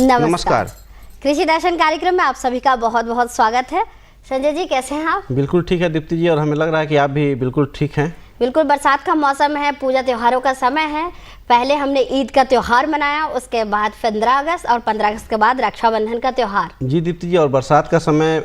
नमस्कार। कृषि दर्शन कार्यक्रम में आप सभी का बहुत बहुत स्वागत है। संजय जी, कैसे हैं आप? बिल्कुल ठीक है दीप्ति जी, और हमें लग रहा है कि आप भी बिल्कुल ठीक हैं। बिल्कुल, बरसात का मौसम है, पूजा त्योहारों का समय है। पहले हमने ईद का त्योहार मनाया, उसके बाद 15 अगस्त और 15 अगस्त के बाद रक्षाबंधन का त्योहार। जी दीप्ति जी, और बरसात का समय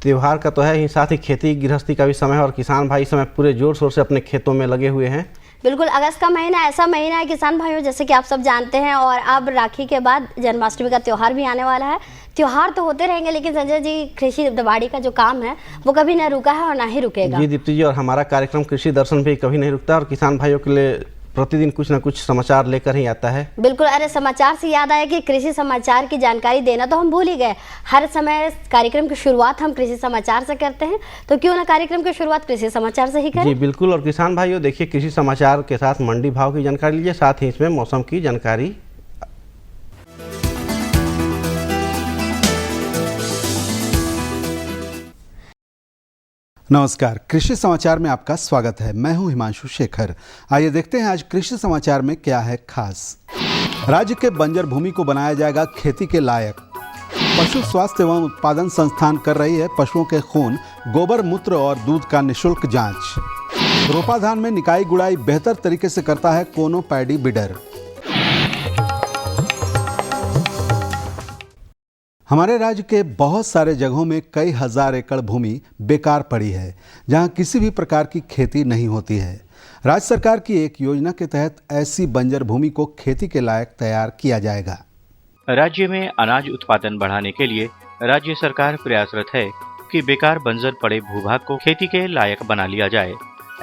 त्योहार का तो है ही, साथ ही खेती गृहस्थी का भी समय है और किसान भाई इस समय पूरे जोर शोर से अपने खेतों में लगे हुए हैं। बिल्कुल, अगस्त का महीना ऐसा महीना है किसान भाइयों, जैसे कि आप सब जानते हैं, और अब राखी के बाद जन्माष्टमी का त्योहार भी आने वाला है। त्योहार तो होते रहेंगे, लेकिन संजय जी, कृषि बाड़ी का जो काम है वो कभी न रुका है और ना ही रुकेगा। जी दीप्ति जी, और हमारा कार्यक्रम कृषि दर्शन भी कभी नहीं रुकता और किसान भाइयों के लिए प्रतिदिन कुछ न कुछ समाचार लेकर ही आता है। बिल्कुल, अरे समाचार से याद आया कि कृषि समाचार की जानकारी देना तो हम भूल ही गए। हर समय कार्यक्रम की शुरुआत हम कृषि समाचार से करते हैं, तो क्यों ना कार्यक्रम की शुरुआत कृषि समाचार से ही करें। जी बिल्कुल, और किसान भाइयों देखिए, कृषि समाचार के साथ मंडी भाव की जानकारी लीजिए, साथ ही इसमें मौसम की जानकारी। नमस्कार, कृषि समाचार में आपका स्वागत है। मैं हूं हिमांशु शेखर। आइए देखते हैं आज कृषि समाचार में क्या है खास। राज्य के बंजर भूमि को बनाया जाएगा खेती के लायक। पशु स्वास्थ्य एवं उत्पादन संस्थान कर रही है पशुओं के खून, गोबर, मूत्र और दूध का निःशुल्क जांच। रोपा धान में निकाई गुड़ाई बेहतर तरीके से करता है कोनो पैडी बिडर। हमारे राज्य के बहुत सारे जगहों में कई हजार एकड़ भूमि बेकार पड़ी है, जहां किसी भी प्रकार की खेती नहीं होती है। राज्य सरकार की एक योजना के तहत ऐसी बंजर भूमि को खेती के लायक तैयार किया जाएगा। राज्य में अनाज उत्पादन बढ़ाने के लिए राज्य सरकार प्रयासरत है कि बेकार बंजर पड़े भूभाग को खेती के लायक बना लिया जाए।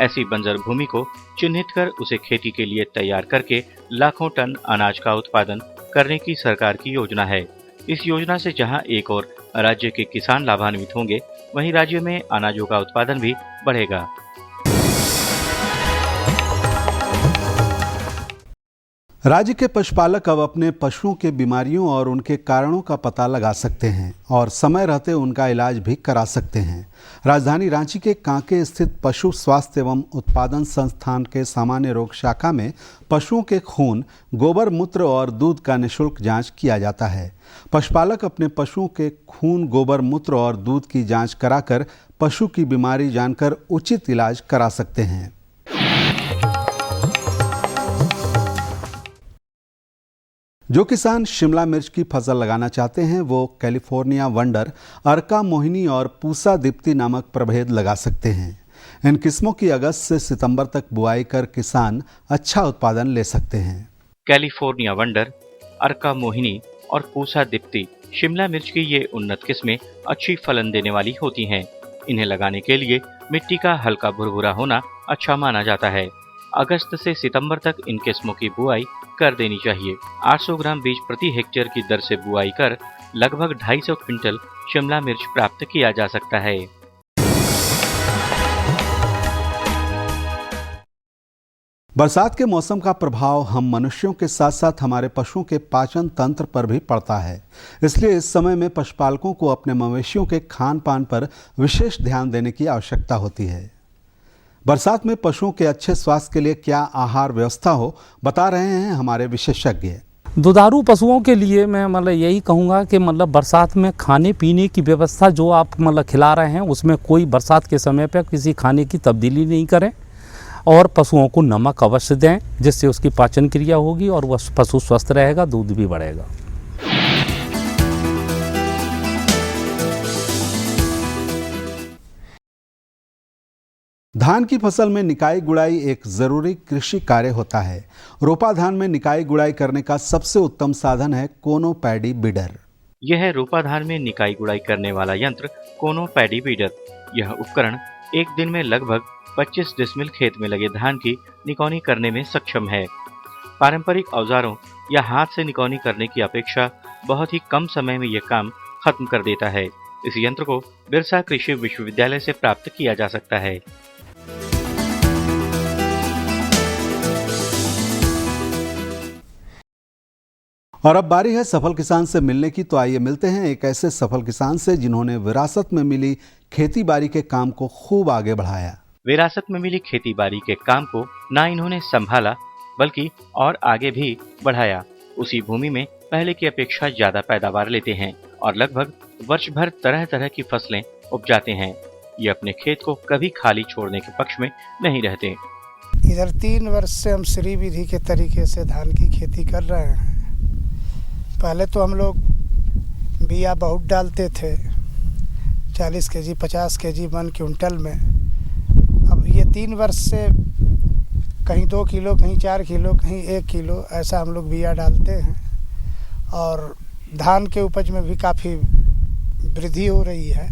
ऐसी बंजर भूमि को चिन्हित कर उसे खेती के लिए तैयार करके लाखों टन अनाज का उत्पादन करने की सरकार की योजना है। इस योजना से जहां एक और राज्य के किसान लाभान्वित होंगे, वहीं राज्य में अनाजों का उत्पादन भी बढ़ेगा। राज्य के पशुपालक अब अपने पशुओं के बीमारियों और उनके कारणों का पता लगा सकते हैं और समय रहते उनका इलाज भी करा सकते हैं। राजधानी रांची के कांके स्थित पशु स्वास्थ्य एवं उत्पादन संस्थान के सामान्य रोग शाखा में पशुओं के खून, गोबर, मूत्र और दूध का निःशुल्क जांच किया जाता है। पशुपालक अपने पशुओं के खून, गोबर, मूत्र और दूध की जांच कराकर पशु की बीमारी जानकर उचित इलाज करा सकते हैं। जो किसान शिमला मिर्च की फसल लगाना चाहते हैं, वो कैलिफोर्निया वंडर, अर्का मोहिनी और पूसा दीप्ति नामक प्रभेद लगा सकते हैं। इन किस्मों की अगस्त से सितंबर तक बुआई कर किसान अच्छा उत्पादन ले सकते हैं। कैलिफोर्निया वंडर, अर्का मोहिनी और पूसा दीप्ति शिमला मिर्च की ये उन्नत किस्में अच्छी फलन देने वाली होती हैं। इन्हें लगाने के लिए मिट्टी का हल्का भुरभुरा होना अच्छा माना जाता है। अगस्त से सितंबर तक इन किस्मों की बुआई कर देनी चाहिए। 800 ग्राम बीज प्रति हेक्टेयर की दर से बुआई कर लगभग 250 क्विंटल शिमला मिर्च प्राप्त किया जा सकता है। बरसात के मौसम का प्रभाव हम मनुष्यों के साथ साथ हमारे पशुओं के पाचन तंत्र पर भी पड़ता है। इसलिए इस समय में पशुपालकों को अपने मवेशियों के खान पान पर विशेष ध्यान देने की आवश्यकता होती है। बरसात में पशुओं के अच्छे स्वास्थ्य के लिए क्या आहार व्यवस्था हो, बता रहे हैं हमारे विशेषज्ञ। दुधारू पशुओं के लिए मैं यही कहूँगा कि बरसात में खाने पीने की व्यवस्था जो आप खिला रहे हैं, उसमें कोई बरसात के समय पर किसी खाने की तब्दीली नहीं करें और पशुओं को नमक अवश्य दें, जिससे उसकी पाचन क्रिया होगी और वह पशु स्वस्थ रहेगा, दूध भी बढ़ेगा। धान की फसल में निकाई गुड़ाई एक जरूरी कृषि कार्य होता है। रोपा धान में निकाई गुड़ाई करने का सबसे उत्तम साधन है कोनो पैडी बिडर। यह है रोपा धान में निकाई गुड़ाई करने वाला यंत्र कोनो पैडी बीडर। यह उपकरण एक दिन में लगभग 25 डिसमिल खेत में लगे धान की निकौनी करने में सक्षम है। पारंपरिक औजारों या हाथ से निकौनी करने की अपेक्षा बहुत ही कम समय में यह काम खत्म कर देता है। इस यंत्र को बिरसा कृषि विश्वविद्यालय से प्राप्त किया जा सकता है। और अब बारी है सफल किसान से मिलने की, तो आइए मिलते हैं एक ऐसे सफल किसान से जिन्होंने विरासत में मिली खेती बाड़ी के काम को खूब आगे बढ़ाया। विरासत में मिली खेती बाड़ी के काम को न इन्होंने संभाला बल्कि और आगे भी बढ़ाया। उसी भूमि में पहले की अपेक्षा ज्यादा पैदावार लेते हैं और लगभग वर्ष भर तरह तरह की फसलें उपजाते हैं। ये अपने खेत को कभी खाली छोड़ने के पक्ष में नहीं रहते। इधर 3 वर्ष से हम श्री विधि के तरीके से धान की खेती कर रहे हैं। पहले तो हम लोग बिया बहुत डालते थे, 40 केजी 50 केजी 1 क्विंटल में। अब ये 3 वर्ष से कहीं 2 किलो, कहीं 4 किलो, कहीं 1 किलो ऐसा हम लोग बिया डालते हैं और धान के उपज में भी काफ़ी वृद्धि हो रही है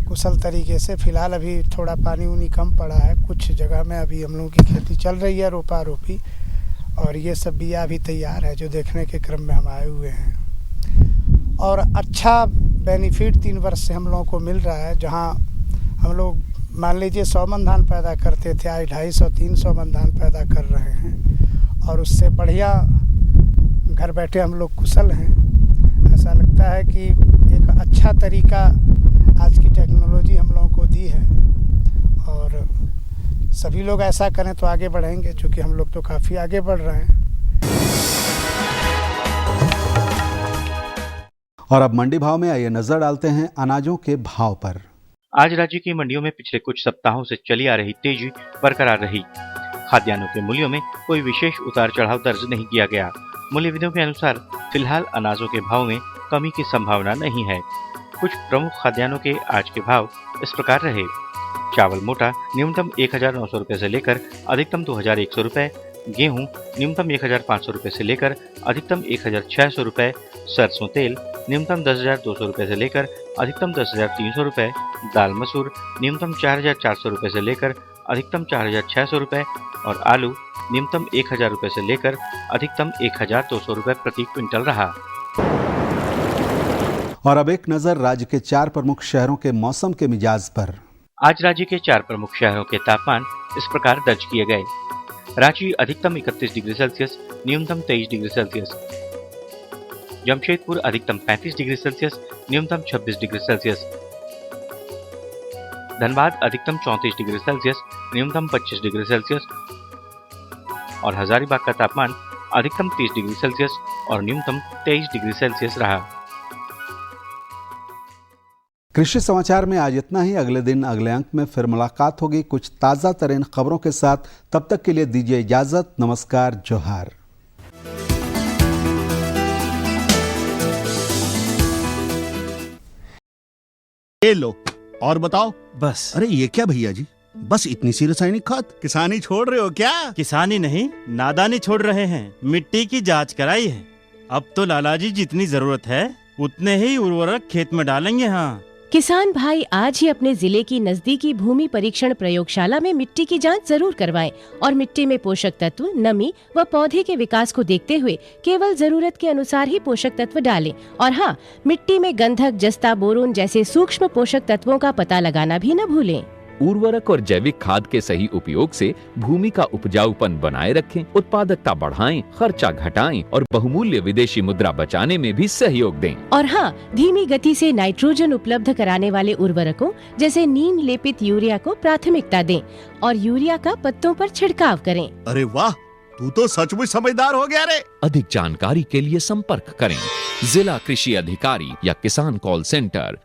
कुशल तरीके से। फिलहाल अभी थोड़ा पानी उनी कम पड़ा है, कुछ जगह में अभी हम लोगों की खेती चल रही है, रोपा रोपी, और ये सब बिया अभी तैयार है जो देखने के क्रम में हम आए हुए हैं। और अच्छा बेनिफिट 3 वर्ष से हम लोगों को मिल रहा है। जहां हम लोग मान लीजिए 100 मन धान पैदा करते थे, आज 250-300 मन धान पैदा कर रहे हैं और उससे बढ़िया घर बैठे हम लोग कुशल हैं। ऐसा लगता है कि एक अच्छा तरीका आज की टेक्नोलॉजी हम लोगों को दी है और सभी लोग ऐसा करें तो आगे बढ़ेंगे, क्योंकि हम लोग तो काफ़ी आगे बढ़ रहे हैं। और अब मंडी भाव में आइए नजर डालते हैं अनाजों के भाव पर। आज राज्य की मंडियों में पिछले कुछ सप्ताहों से चली आ रही तेजी बरकरार रही। खाद्यान्नों के मूल्यों में कोई विशेष उतार चढ़ाव दर्ज नहीं किया गया। मूल्यविदों के अनुसार फिलहाल अनाजों के भाव में कमी की संभावना नहीं है। कुछ प्रमुख खाद्यान्नों के आज के भाव इस प्रकार रहे। चावल मोटा न्यूनतम 1900 रुपए से लेकर अधिकतम 2100 रुपए, गेहूं न्यूनतम 1500 रुपए से लेकर अधिकतम 1600 रुपए, सरसों तेल न्यूनतम 10,200 रुपए से लेकर अधिकतम 10,300 रुपए, दाल मसूर न्यूनतम 4,400 रुपए से लेकर अधिकतम 4,600 रुपए और आलू न्यूनतम 1,000 रुपए से लेकर अधिकतम 1,200 रुपए प्रति क्विंटल रहा। और अब एक नजर राज्य के 4 प्रमुख शहरों के मौसम के मिजाज पर। आज राज्य के 4 प्रमुख शहरों के तापमान इस प्रकार दर्ज किए गए। रांची अधिकतम 31 डिग्री सेल्सियस, न्यूनतम 23 डिग्री सेल्सियस। जमशेदपुर अधिकतम 35 डिग्री सेल्सियस, न्यूनतम 26 डिग्री सेल्सियस। धनबाद अधिकतम 34 डिग्री सेल्सियस, न्यूनतम 25 डिग्री सेल्सियस और हजारीबाग का तापमान अधिकतम 30 डिग्री सेल्सियस और न्यूनतम 23 डिग्री सेल्सियस रहा। कृषि समाचार में आज इतना ही। अगले दिन अगले अंक में फिर मुलाकात होगी कुछ ताज़ा तरीन खबरों के साथ। तब तक के लिए दीजिए इजाजत। नमस्कार, जोहार। ये लो और बताओ। बस। अरे ये क्या भैया जी, बस इतनी सी रासायनिक खाद? किसानी छोड़ रहे हो क्या? किसानी नहीं, नादानी छोड़ रहे हैं। मिट्टी की जांच कराई है। अब तो लालाजी जितनी जरूरत है उतने ही उर्वरक खेत में डालेंगे। हाँ, किसान भाई आज ही अपने जिले की नजदीकी भूमि परीक्षण प्रयोगशाला में मिट्टी की जांच जरूर करवाएं और मिट्टी में पोषक तत्व, नमी व पौधे के विकास को देखते हुए केवल जरूरत के अनुसार ही पोषक तत्व डालें। और हाँ, मिट्टी में गंधक, जस्ता, बोरोन जैसे सूक्ष्म पोषक तत्वों का पता लगाना भी न भूलें। उर्वरक और जैविक खाद के सही उपयोग से भूमि का उपजाऊपन बनाए रखें, उत्पादकता बढ़ाएं, खर्चा घटाएं और बहुमूल्य विदेशी मुद्रा बचाने में भी सहयोग दें। और हाँ, धीमी गति से नाइट्रोजन उपलब्ध कराने वाले उर्वरकों जैसे नीम लेपित यूरिया को प्राथमिकता दें और यूरिया का पत्तों पर छिड़काव करें। अरे वाह, तू तो सचमुच समझदार हो गया रे। अधिक जानकारी के लिए संपर्क करें जिला कृषि अधिकारी या किसान कॉल सेंटर।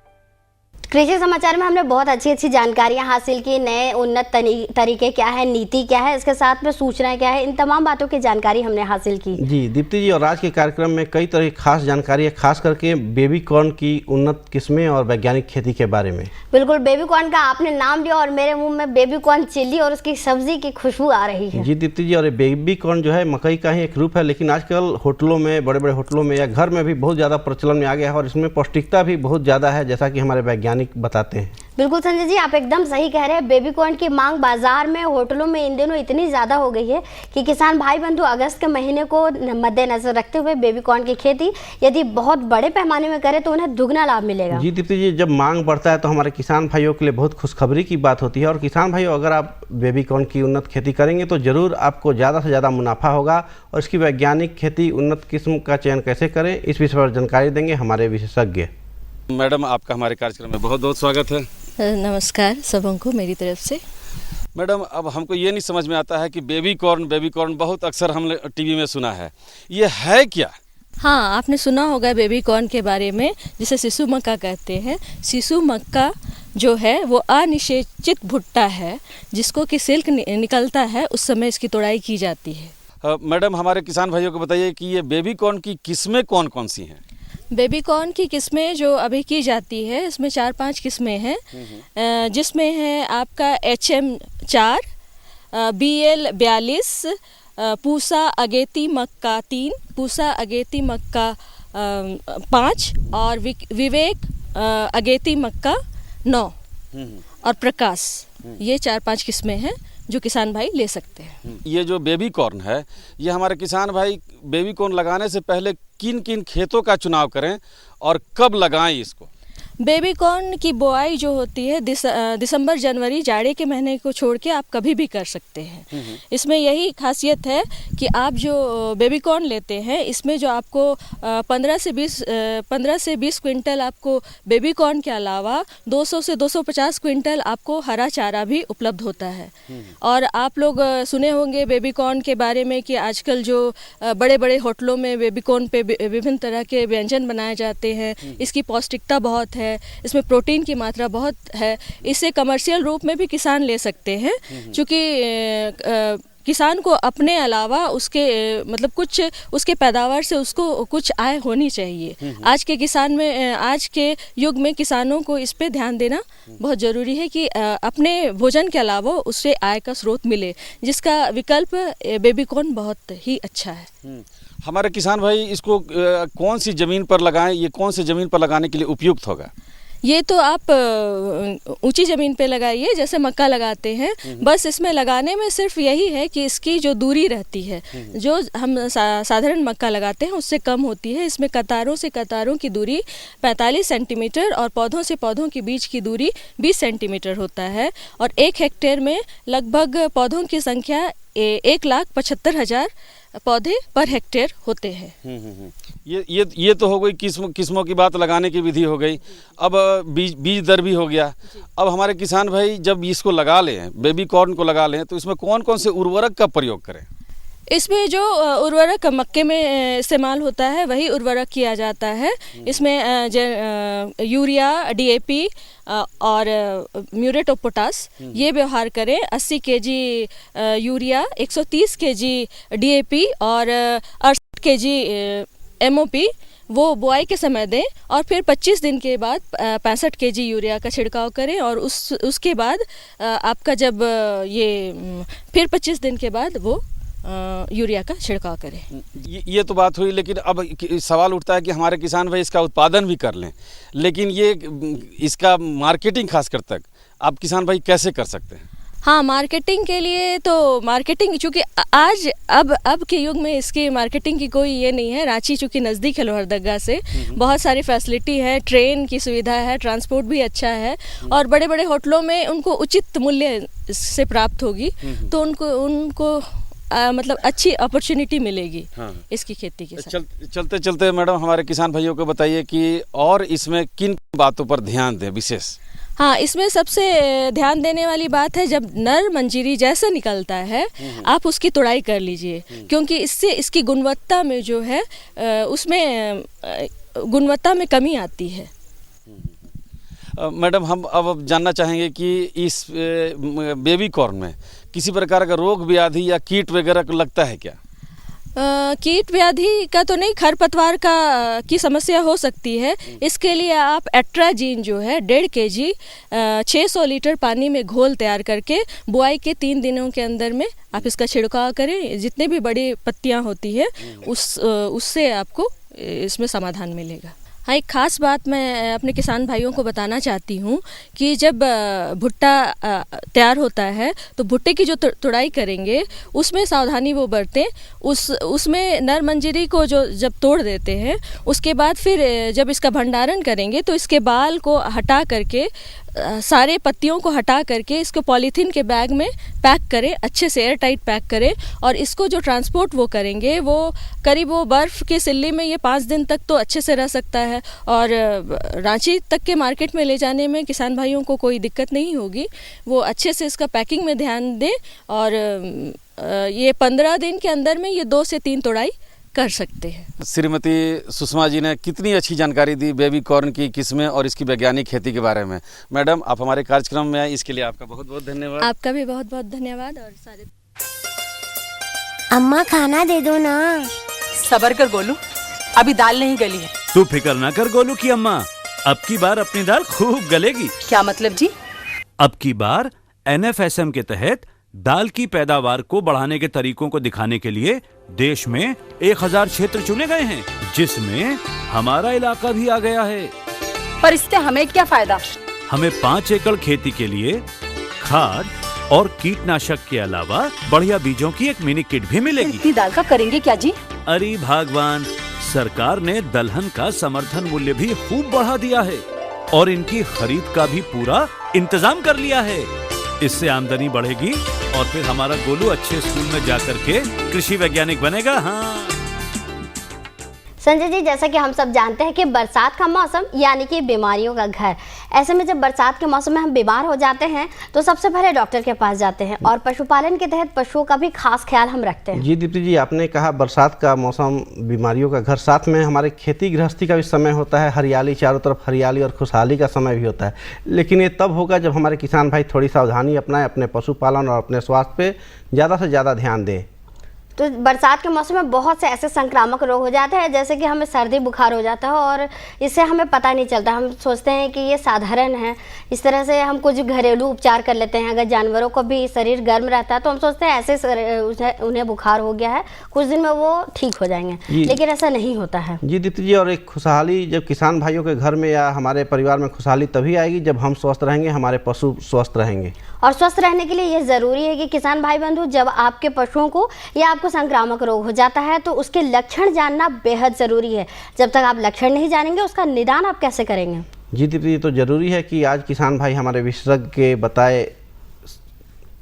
कृषि समाचार में हमने बहुत अच्छी अच्छी जानकारियां हासिल की। नए उन्नत तरीके क्या है, नीति क्या है, इसके साथ में सूचनाएं क्या है, इन तमाम बातों की जानकारी हमने हासिल की। जी दीप्ति जी, और आज के कार्यक्रम में कई तरह की खास जानकारी है, खास करके बेबी कॉर्न की उन्नत किस्में और वैज्ञानिक खेती के बारे में। बिल्कुल, बेबी कॉर्न का आपने नाम लिया और मेरे मुंह में बेबी कॉर्न चिल्ली और उसकी सब्जी की खुशबू आ रही है। जी दीप्ति जी, और ये बेबी कॉर्न जो है मकई का ही एक रूप है, लेकिन आजकल होटलों में, बड़े बड़े होटलों में या घर में भी बहुत ज़्यादा प्रचलन में आ गया है और इसमें पौष्टिकता भी बहुत ज़्यादा है, जैसा कि हमारे वैज्ञानिक बताते हैं। बिल्कुल संजय जी, आप एकदम सही कह रहे हैं। बेबी कॉर्न की मांग बाजार में, होटलों में इन दिनों इतनी ज़्यादा हो गई है कि किसान भाई बंधु अगस्त के महीने को मद्देनजर रखते हुए बेबी कॉर्न की खेती यदि बहुत बड़े पैमाने में करें तो उन्हें दुगना लाभ मिलेगा। जी दीप्ति जी, जब मांग बढ़ता है तो हमारे किसान भाइयों के लिए बहुत खुशखबरी की बात होती है। और किसान भाइयों, अगर आप बेबी कॉर्न की उन्नत खेती करेंगे तो ज़रूर आपको ज़्यादा से ज़्यादा मुनाफा होगा। और इसकी वैज्ञानिक खेती, उन्नत किस्म का चयन कैसे करें, इस विषय पर जानकारी देंगे हमारे विशेषज्ञ। मैडम, आपका हमारे कार्यक्रम में बहुत बहुत स्वागत है। नमस्कार सबों को मेरी तरफ से। मैडम, अब हमको ये नहीं समझ में आता है कि बेबी कॉर्न बहुत अक्सर हमने टीवी में सुना है, ये है क्या? हाँ, आपने सुना होगा बेबी कॉर्न के बारे में, जिसे शिशु मक्का कहते हैं। शिशु मक्का जो है वो अनिषेचित भुट्टा है, जिसको कि सिल्क निकलता है उस समय इसकी तोड़ाई की जाती है। मैडम, हमारे किसान भाइयों को बताइए कि ये बेबी कॉर्न की किस्में कौन कौन सी हैं? बेबी कॉर्न की किस्में जो अभी की जाती है, इसमें 4-5 किस्में हैं, जिसमें है आपका HM4, BL 42, पूसा अगेती मक्का 3, पूसा अगेती मक्का 5 और विवेक अगेती मक्का 9 और प्रकाश। ये 4-5 किस्में हैं जो किसान भाई ले सकते हैं। ये जो बेबी कॉर्न है, ये हमारे किसान भाई बेबी कॉर्न लगाने से पहले किन किन खेतों का चुनाव करें और कब लगाएं इसको? बेबी कॉर्न की बुआई जो होती है दिसंबर जनवरी, जाड़े के महीने को छोड़ के आप कभी भी कर सकते हैं। इसमें यही खासियत है कि आप जो बेबी कॉर्न लेते हैं, इसमें जो आपको 15 से 20 क्विंटल आपको बेबी कॉर्न के अलावा 200 से 250 क्विंटल आपको हरा चारा भी उपलब्ध होता है। और आप लोग सुने होंगे बेबी कॉर्न के बारे में कि आजकल जो बड़े बड़े होटलों में बेबी कॉर्न पे विभिन्न तरह के व्यंजन बनाए जाते हैं। इसकी पौष्टिकता बहुत है, इसमें प्रोटीन की मात्रा बहुत है। इसे कमर्शियल रूप में भी किसान ले सकते हैं, क्योंकि किसान को अपने अलावा उसके मतलब कुछ उसके पैदावार से उसको कुछ आय होनी चाहिए। आज के किसान में, आज के युग में किसानों को इस पे ध्यान देना बहुत ज़रूरी है कि अपने भोजन के अलावा उससे आय का स्रोत मिले, जिसका विकल्प बेबी कॉर्न बहुत ही अच्छा है। हमारे किसान भाई इसको कौन सी ज़मीन पर लगाएं? ये कौन सी ज़मीन पर लगाने के लिए उपयुक्त होगा? ये तो आप ऊंची ज़मीन पे लगाइए, जैसे मक्का लगाते हैं। बस इसमें लगाने में सिर्फ यही है कि इसकी जो दूरी रहती है, जो हम साधारण मक्का लगाते हैं उससे कम होती है। इसमें कतारों से कतारों की दूरी 45 सेंटीमीटर और पौधों से पौधों के बीच की दूरी 20 सेंटीमीटर होता है। और 1 हेक्टेयर में लगभग पौधों की संख्या 1,75,000 पौधे पर हेक्टेयर होते हैं। ये तो हो गई किस्मों की बात, लगाने की विधि हो गई। अब बीज दर भी हो गया। अब हमारे किसान भाई जब इसको लगा लें, बेबी कॉर्न को लगा लें, तो इसमें कौन कौन से उर्वरक का प्रयोग करें? इसमें जो उर्वरक मक्के में इस्तेमाल होता है वही उर्वरक किया जाता है। इसमें यूरिया, DAP और म्यूरेट ऑफ पोटास ये व्यवहार करें। 80 kg यूरिया, 130 kg DAP और 68 kg MOP वो बुआई के समय दें। और फिर 25 दिन के बाद 65 kg यूरिया का छिड़काव करें। और उसके बाद आपका जब ये फिर 25 दिन के बाद वो यूरिया का छिड़काव करें। ये तो बात हुई, लेकिन अब सवाल उठता है कि हमारे किसान भाई इसका उत्पादन भी कर लें, लेकिन ये इसका मार्केटिंग खासकर तक आप किसान भाई कैसे कर सकते हैं? हाँ, मार्केटिंग के लिए तो मार्केटिंग, चूँकि आज अब के युग में इसकी मार्केटिंग की कोई ये नहीं है। रांची चूँकि नज़दीक है लोहरदगा से, बहुत सारी फैसिलिटी है, ट्रेन की सुविधा है, ट्रांसपोर्ट भी अच्छा है और बड़े बड़े होटलों में उनको उचित मूल्य से प्राप्त होगी, तो उनको मतलब अच्छी अपॉर्चुनिटी मिलेगी इसकी खेती के साथ। चलते चलते मैडम हमारे किसान भाइयों को बताइए कि और इसमें किन बातों पर ध्यान दें विशेष? हाँ, इसमें सबसे ध्यान देने वाली बात है, जब नर मंजीरी जैसे निकलता है आप उसकी तोड़ाई कर लीजिए, क्योंकि इससे इसकी गुणवत्ता में जो है उसमें गुणवत्ता में कमी आती है। मैडम, हम अब जानना चाहेंगे कि इस बेबी कॉर्न में किसी प्रकार का रोग व्याधि या कीट वगैरह को लगता है क्या? कीट व्याधि का तो नहीं, खरपतवार की समस्या हो सकती है। इसके लिए आप एट्राजीन जो है 1.5 kg 600 लीटर पानी में घोल तैयार करके बुआई के 3 दिनों के अंदर में आप इसका छिड़काव करें। जितने भी बड़ी पत्तियां होती है उससे आपको इसमें समाधान मिलेगा। हाँ, एक ख़ास बात मैं अपने किसान भाइयों को बताना चाहती हूँ कि जब भुट्टा तैयार होता है तो भुट्टे की जो तुड़ाई करेंगे उसमें सावधानी वो बरतें। उसमें नर मंजरी को जो जब तोड़ देते हैं उसके बाद फिर जब इसका भंडारण करेंगे तो इसके बाल को हटा करके, सारे पत्तियों को हटा करके इसको पॉलीथीन के बैग में पैक करें, अच्छे से एयर टाइट पैक करें। और इसको जो ट्रांसपोर्ट वो करेंगे वो करीब वो बर्फ़ के सिल्ली में ये 5 दिन तक तो अच्छे से रह सकता है और रांची तक के मार्केट में ले जाने में किसान भाइयों को कोई दिक्कत नहीं होगी। वो अच्छे से इसका पैकिंग में ध्यान दें और ये 15 दिन के अंदर में ये 2 से 3 तोड़ाई कर सकते हैं। श्रीमती सुषमा जी ने कितनी अच्छी जानकारी दी बेबी कॉर्न की किस्में और इसकी वैज्ञानिक खेती के बारे में। मैडम, आप हमारे कार्यक्रम में आए, इसके लिए आपका बहुत बहुत धन्यवाद। आपका भी बहुत बहुत धन्यवाद। और सारे अम्मा खाना दे दो ना। सबर कर गोलू, अभी दाल नहीं गली है। तू फिक्र ना कर गोलू की अम्मा, अब की बार अपनी दाल खूब गलेगी। क्या मतलब जी? अब की बार NFSM के तहत दाल की पैदावार को बढ़ाने के तरीकों को दिखाने के लिए देश में 1000 क्षेत्र चुने गए हैं, जिसमें हमारा इलाका भी आ गया है। पर इससे हमें क्या फायदा? हमें 5 एकड़ खेती के लिए खाद और कीटनाशक के अलावा बढ़िया बीजों की एक मिनी किट भी मिलेगी। इतनी दाल का करेंगे क्या जी? अरे भगवान, सरकार ने दलहन का समर्थन मूल्य भी खूब बढ़ा दिया है और इनकी खरीद का भी पूरा इंतजाम कर लिया है। इससे आमदनी बढ़ेगी और फिर हमारा गोलू अच्छे स्कूल में जाकर के कृषि वैज्ञानिक बनेगा। हाँ संजय जी, जैसा कि हम सब जानते हैं कि बरसात का मौसम यानी कि बीमारियों का घर। ऐसे में जब बरसात के मौसम में हम बीमार हो जाते हैं तो सबसे पहले डॉक्टर के पास जाते हैं और पशुपालन के तहत पशुओं का भी खास ख्याल हम रखते हैं। जी दीप्ति जी, आपने कहा बरसात का मौसम बीमारियों का घर, साथ में हमारे खेती गृहस्थी का भी समय होता है, हरियाली, चारों तरफ हरियाली और खुशहाली का समय भी होता है। लेकिन ये तब होगा जब हमारे किसान भाई थोड़ी सावधानी अपनाएं, अपने पशुपालन और अपने स्वास्थ्य पे ज़्यादा से ज़्यादा ध्यान दें। तो बरसात के मौसम में बहुत से ऐसे संक्रामक रोग हो जाते हैं, जैसे कि हमें सर्दी बुखार हो जाता है और इससे हमें पता नहीं चलता। हम सोचते हैं कि ये साधारण है, इस तरह से हम कुछ घरेलू उपचार कर लेते हैं। अगर जानवरों को भी शरीर गर्म रहता है तो हम सोचते हैं ऐसे उन्हें बुखार हो गया है, कुछ दिन में वो ठीक हो जाएंगे, लेकिन ऐसा नहीं होता है। जी दीप्ति जी, और एक खुशहाली जब किसान भाइयों के घर में या हमारे परिवार में खुशहाली तभी आएगी जब हम स्वस्थ रहेंगे, हमारे पशु स्वस्थ रहेंगे। और स्वस्थ रहने के लिए ये ज़रूरी है कि किसान भाई बंधु, जब आपके पशुओं को या आपको संक्रामक रोग हो जाता है तो उसके लक्षण जानना बेहद ज़रूरी है। जब तक आप लक्षण नहीं जानेंगे उसका निदान आप कैसे करेंगे? जी दीप्ति, तो ज़रूरी है कि आज किसान भाई हमारे विशेषज्ञ के बताए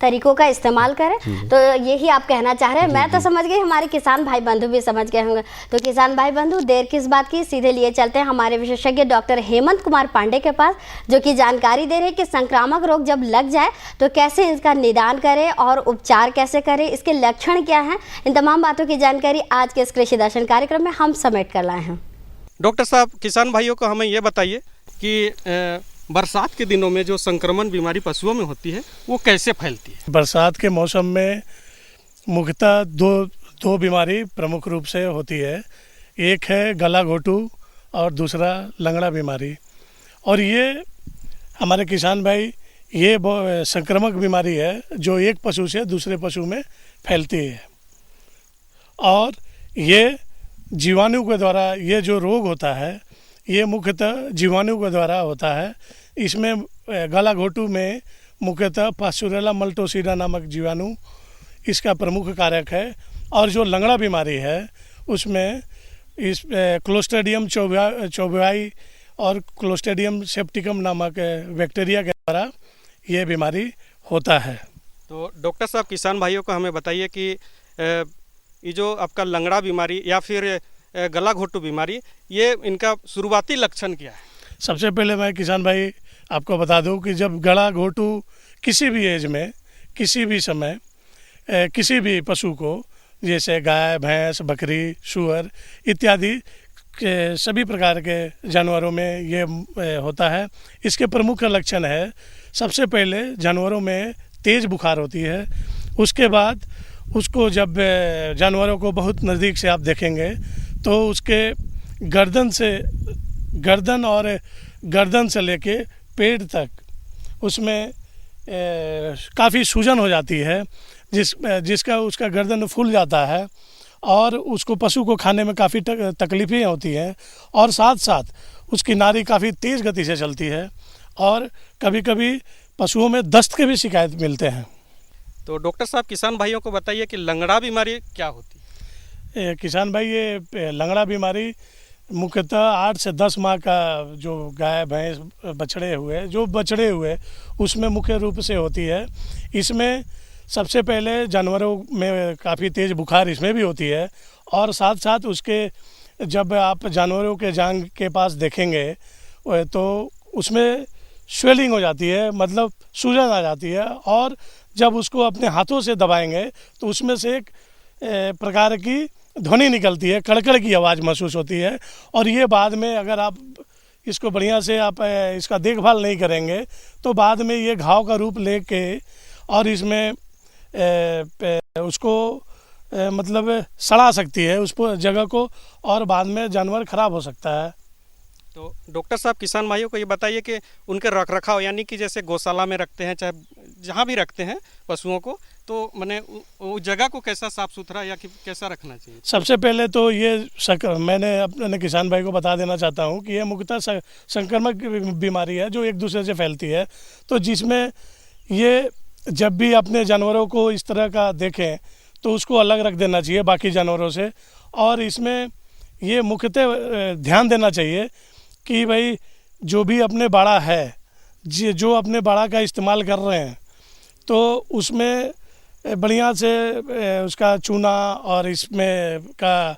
तरीकों का इस्तेमाल करें। तो यही आप कहना चाह रहे हैं। मैं तो समझ गई, हमारे किसान भाई बंधु भी समझ गए होंगे। तो किसान भाई बंधु, देर किस बात की, सीधे लिए चलते हैं हमारे विशेषज्ञ डॉक्टर हेमंत कुमार पांडे के पास, जो कि जानकारी दे रहे हैं कि संक्रामक रोग जब लग जाए तो कैसे इसका निदान करें और उपचार कैसे करें, इसके लक्षण क्या हैं। इन तमाम बातों की जानकारी आज के इस कृषि दर्शन कार्यक्रम में हम समेट कर लाए हैं। डॉक्टर साहब, किसान भाइयों को हमें ये बताइए कि बरसात के दिनों में जो संक्रमण बीमारी पशुओं में होती है वो कैसे फैलती है? बरसात के मौसम में मुख्यतः दो बीमारी प्रमुख रूप से होती है। एक है गला घोटू और दूसरा लंगड़ा बीमारी। और ये हमारे किसान भाई, ये संक्रामक बीमारी है जो एक पशु से दूसरे पशु में फैलती है और ये जीवाणु के द्वारा, ये जो रोग होता है ये मुख्यतः जीवाणु के द्वारा होता है। इसमें गला घोटू में मुख्यतः पास्चुरेला मल्टोसिडा नामक जीवाणु इसका प्रमुख कारक है। और जो लंगड़ा बीमारी है उसमें इस क्लोस्ट्रीडियम चौबेई और क्लोस्ट्रीडियम सेप्टिकम नामक बैक्टीरिया के द्वारा ये बीमारी होता है। तो डॉक्टर साहब, किसान भाइयों को हमें बताइए कि ये जो आपका लंगड़ा बीमारी या फिर गला घोटू बीमारी, ये इनका शुरुआती लक्षण क्या है? सबसे पहले मैं किसान भाई आपको बता दूं कि जब गला घोटू किसी भी एज में, किसी भी समय, किसी भी पशु को, जैसे गाय, भैंस, बकरी, सूअर इत्यादि के सभी प्रकार के जानवरों में ये होता है। इसके प्रमुख लक्षण है, सबसे पहले जानवरों में तेज़ बुखार होती है। उसके बाद उसको जब जानवरों को बहुत नज़दीक से आप देखेंगे तो उसके गर्दन से लेके पेट तक उसमें काफ़ी सूजन हो जाती है, जिसका उसका गर्दन फूल जाता है और उसको पशु को खाने में काफ़ी तकलीफ़ें होती हैं और साथ साथ उसकी नाड़ी काफ़ी तेज़ गति से चलती है और कभी कभी पशुओं में दस्त के भी शिकायत मिलते हैं। तो डॉक्टर साहब, किसान भाइयों को बताइए कि लंगड़ा बीमारी क्या होती है? किसान भाई, ये लंगड़ा बीमारी मुख्यतः 8 से 10 माह का जो गाय, भैंस, बछड़े हुए उसमें मुख्य रूप से होती है। इसमें सबसे पहले जानवरों में काफ़ी तेज़ बुखार इसमें भी होती है और साथ साथ उसके जब आप जानवरों के जांघ के पास देखेंगे तो उसमें स्वेलिंग हो जाती है, मतलब सूजन आ जाती है और जब उसको अपने हाथों से दबाएंगे तो उसमें से एक प्रकार की ध्वनि निकलती है, कड़कड़ की आवाज़ महसूस होती है। और ये बाद में अगर आप इसको बढ़िया से आप इसका देखभाल नहीं करेंगे तो बाद में ये घाव का रूप लेके और इसमें उसको मतलब सड़ा सकती है उस जगह को, और बाद में जानवर खराब हो सकता है। तो डॉक्टर साहब, किसान भाइयों को ये बताइए कि उनके रख रखाव, यानी कि जैसे गौशाला में रखते हैं, चाहे जहाँ भी रखते हैं पशुओं को, तो मैंने वो जगह को कैसा साफ सुथरा या कि कैसा रखना चाहिए? सबसे पहले तो ये मैंने अपने किसान भाई को बता देना चाहता हूँ कि ये मुख्यतः संक्रामक बीमारी है जो एक दूसरे से फैलती है। तो जिसमें ये जब भी अपने जानवरों को इस तरह का देखें तो उसको अलग रख देना चाहिए बाकी जानवरों से। और इसमें ये मुख्यतः ध्यान देना चाहिए कि भाई जो भी अपने बाड़ा है, जो अपने बाड़ा का इस्तेमाल कर रहे हैं, तो उसमें बढ़िया से उसका चूना और इसमें का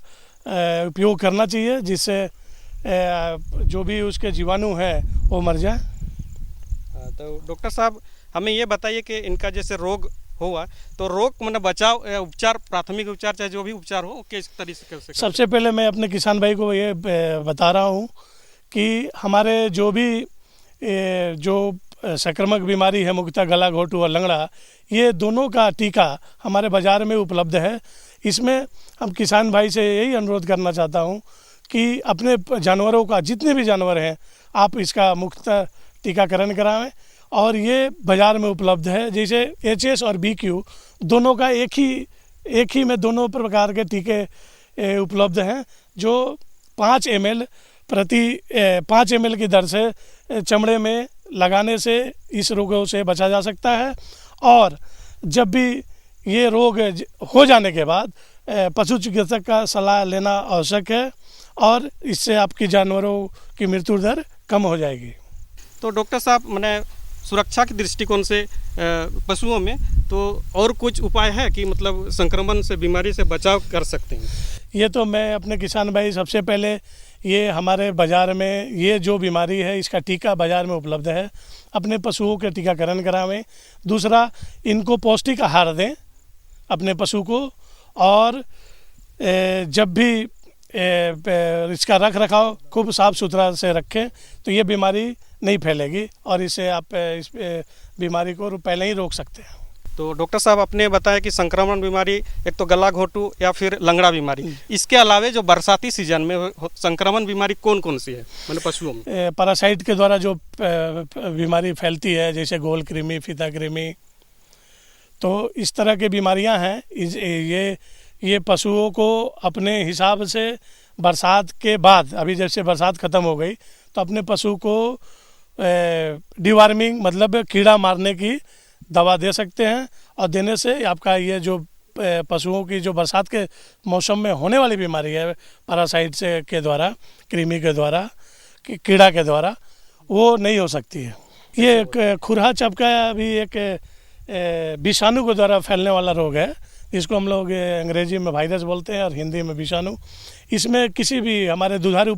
उपयोग करना चाहिए, जिससे जो भी उसके जीवाणु हैं वो मर जाए। तो डॉक्टर साहब, हमें ये बताइए कि इनका जैसे रोग हुआ तो रोग मतलब बचाव उपचार, प्राथमिक उपचार चाहे जो भी उपचार हो, किस तरीके से? सबसे पहले मैं अपने किसान भाई को ये बता रहा हूँ कि हमारे जो भी जो संक्रामक बीमारी है, मुख्यतः गला घोटू और लंगड़ा, ये दोनों का टीका हमारे बाज़ार में उपलब्ध है। इसमें हम किसान भाई से यही अनुरोध करना चाहता हूँ कि अपने जानवरों का, जितने भी जानवर हैं, आप इसका मुख्यतः टीकाकरण कराएं। और ये बाज़ार में उपलब्ध है। जैसे HS और BQ दोनों का एक ही में दोनों प्रकार के टीके उपलब्ध हैं, जो 5 ml की दर से चमड़े में लगाने से इस रोगों से बचा जा सकता है। और जब भी ये रोग हो जाने के बाद पशु चिकित्सक का सलाह लेना आवश्यक है, और इससे आपकी जानवरों की मृत्यु दर कम हो जाएगी। तो डॉक्टर साहब, मैंने सुरक्षा के दृष्टिकोण से पशुओं में तो और कुछ उपाय है कि मतलब संक्रमण से, बीमारी से बचाव कर सकते हैं? ये तो मैं अपने किसान भाई, सबसे पहले ये हमारे बाज़ार में ये जो बीमारी है इसका टीका बाज़ार में उपलब्ध है, अपने पशुओं के टीकाकरण करावें। दूसरा, इनको पौष्टिक आहार दें अपने पशु को, और जब भी इसका रख रखाव खूब साफ़ सुथरा से रखें तो ये बीमारी नहीं फैलेगी, और इससे आप इस बीमारी को पहले ही रोक सकते हैं। तो डॉक्टर साहब, आपने बताया कि संक्रमण बीमारी, एक तो गला घोटू या फिर लंगड़ा बीमारी, इसके अलावे जो बरसाती सीजन में संक्रमण बीमारी कौन कौन सी है मतलब पशुओं में? पैरासाइट के द्वारा जो बीमारी फैलती है, जैसे गोल कृमि, फीता कृमि, तो इस तरह की बीमारियां हैं। ये पशुओं को अपने हिसाब से बरसात के बाद, अभी जैसे बरसात ख़त्म हो गई, तो अपने पशु को डिवार्मिंग मतलब कीड़ा मारने की दवा दे सकते हैं, और देने से आपका ये जो पशुओं की जो बरसात के मौसम में होने वाली बीमारी है पैरासाइट से के द्वारा, कृमि के द्वारा, कीड़ा के द्वारा, वो नहीं हो सकती है। ये एक खुरहा चपका भी एक विषाणु के द्वारा फैलने वाला रोग है, जिसको हम लोग अंग्रेजी में वायरस बोलते हैं और हिंदी में विषाणु। इसमें किसी भी हमारे दुधारू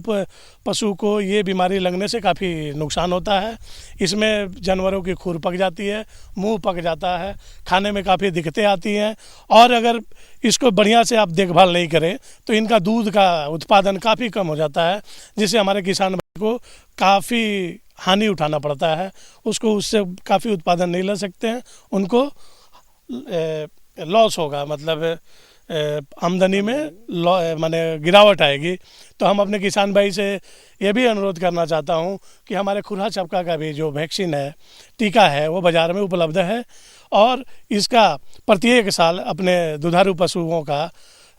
पशु को ये बीमारी लगने से काफ़ी नुकसान होता है। इसमें जानवरों की खुर पक जाती है, मुंह पक जाता है, खाने में काफ़ी दिक्कतें आती हैं, और अगर इसको बढ़िया से आप देखभाल नहीं करें तो इनका दूध का उत्पादन काफ़ी कम हो जाता है, जिससे हमारे किसान भाई को काफ़ी हानि उठाना पड़ता है। उसको उससे काफ़ी उत्पादन नहीं ले सकते हैं, उनको लॉस होगा, मतलब आमदनी में माने गिरावट आएगी। तो हम अपने किसान भाई से ये भी अनुरोध करना चाहता हूँ कि हमारे खुरहा चपका का भी जो वैक्सीन है, टीका है, वो बाज़ार में उपलब्ध है, और इसका प्रत्येक साल अपने दुधारू पशुओं का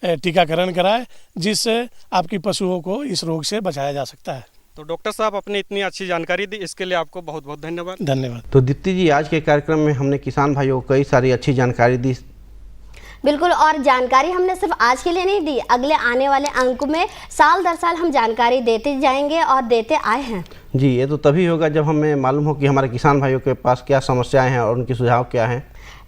टीकाकरण कराएं, जिससे आपकी पशुओं को इस रोग से बचाया जा सकता है। तो डॉक्टर साहब, आपने इतनी अच्छी जानकारी दी, इसके लिए आपको बहुत बहुत धन्यवाद। धन्यवाद। तो दीप्ति जी, आज के कार्यक्रम में हमने किसान भाइयों को कई सारी अच्छी जानकारी दी। बिल्कुल, और जानकारी हमने सिर्फ आज के लिए नहीं दी, अगले आने वाले अंक में साल दर साल हम जानकारी देते जाएंगे और देते आए हैं। जी, ये तो तभी होगा जब हमें मालूम हो कि हमारे किसान भाइयों के पास क्या समस्याएं हैं और उनके सुझाव क्या हैं।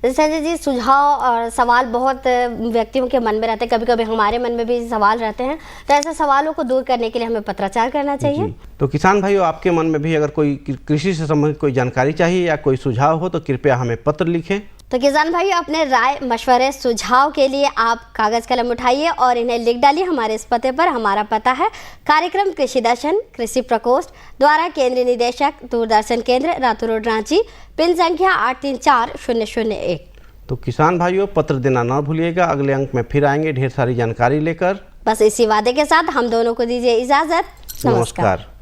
संजय जी, सुझाव और सवाल बहुत व्यक्तियों के मन में रहते हैं, कभी कभी हमारे मन में भी सवाल रहते हैं, तो ऐसे सवालों को दूर करने के लिए हमें पत्राचार करना चाहिए। तो किसान भाइयों, आपके मन में भी अगर कोई कृषि से संबंधित कोई जानकारी चाहिए या कोई सुझाव हो तो कृपया हमें पत्र लिखें। तो किसान भाइयों, अपने राय मशवरे सुझाव के लिए आप कागज कलम उठाइए और इन्हें लिख डालिए हमारे इस पते पर। हमारा पता है कार्यक्रम कृषि दर्शन, कृषि प्रकोष्ठ द्वारा केंद्रीय निदेशक, दूरदर्शन केंद्र, रातू रोड, रांची, पिन संख्या 834001। तो किसान भाइयों, पत्र देना ना भूलिएगा। अगले अंक में फिर आएंगे ढेर सारी जानकारी लेकर। बस इसी वादे के साथ हम दोनों को दीजिए इजाजत। नमस्कार।